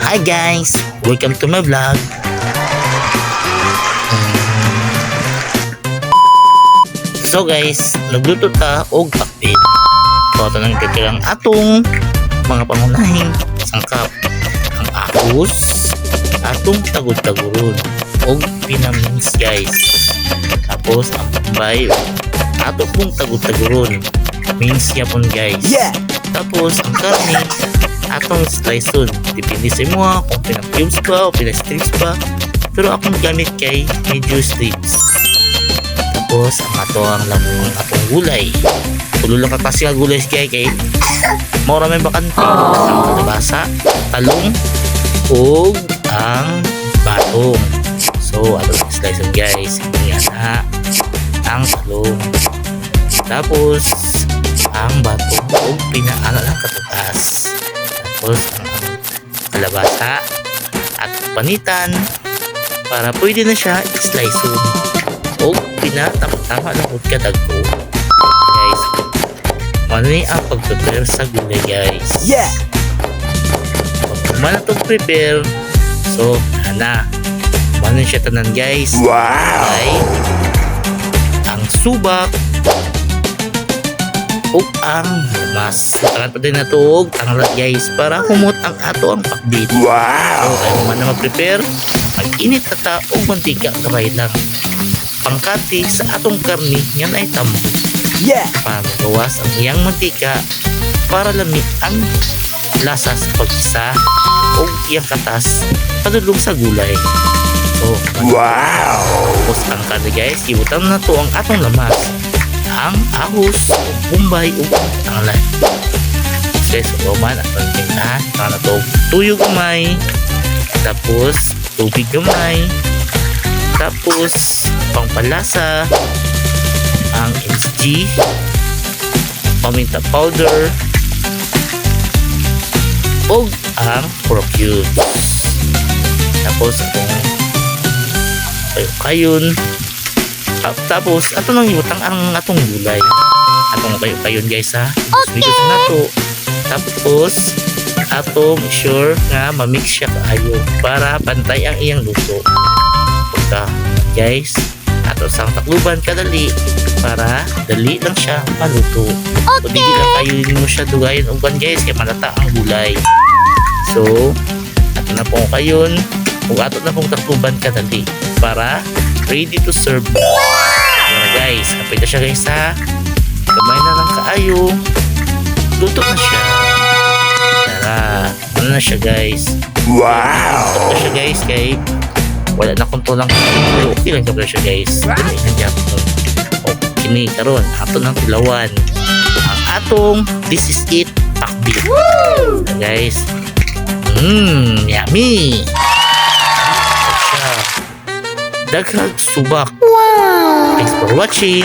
Hi guys! Welcome to my vlog. So guys, nagluto ta og pakbit. So ito nang titirang atong mga pangunahing sangkap. Ang ahos, atong tagod-taguron og pinamins guys. Tapos ang pambay, ato pong tagod-taguron. Mins niya pon guys. Tapos ang karne, atong sliceon. Depende sa mo kung pinag-cubes ba o pinag-strips ba. Pero akong gamit kay medyo strips. Tapos ang atong atong gulay. Tulo lang kasi ang gulay kay mura may bakante. Ang kalabasa, talong, ug ang batong. So atong sliceon guys. Yan na ang talong. Tapos ang batong ug pinaano lang katutas. Tapos ang kalabasa at panitan para pwede na siya i-slice o pinatama-tama lang ut kadagko guys. Ano ni ang pag-prepare sa gulay guys. Pag man itong prepare, so na ano siya tanan guys. Ay ang subak ug ang mas tangan pa din nato og tanglat guys para humot ang ato ang pakbit. So kaya man na mag-prepare, mag-init ta og mantika kamay lang. Pangkati sa atong karni yan ay tambo. Para magawas ang iyang mantika para lamig ang lasa sa pagkisa o iyang katas padulong sa gulay. So tapos ang karni guys, ibutan na to ang atong lamas, ang ahos, bumbay o tanglan. Okay, so man at pagkintahan na to tuyo gamay, tapos tubig gamay, tapos pangpalasa ang MSG, paminta powder o ang pork cubes. Tapos itong kayon. Tapos ato nang ibutang ang atong gulay. Atong kayon guys ha. Mix na to. Tapos ato make sure nga ma-mix siya kaayo para pantay ang iyang luto. Pagka guys, ato sang takluban kadali para dali lang siya maluto. O di lang kayo mo siya dugayin uban guys kaya malata ang gulay. So ato na po kayon kung ato na pong takluban kadali para ready to serve na. Para guys, kapit na siya guys ha. Kamay na lang kaayo. Luto na siya. Tara, ano na siya guys. Luto na siya guys kay wala na kontrolang pero okay lang kapit siya guys. Dili na dyan. O kini karon ato ng tilawan ang atong this is it pakbit. Guys, yummy. Daghang subak. Thanks for watching.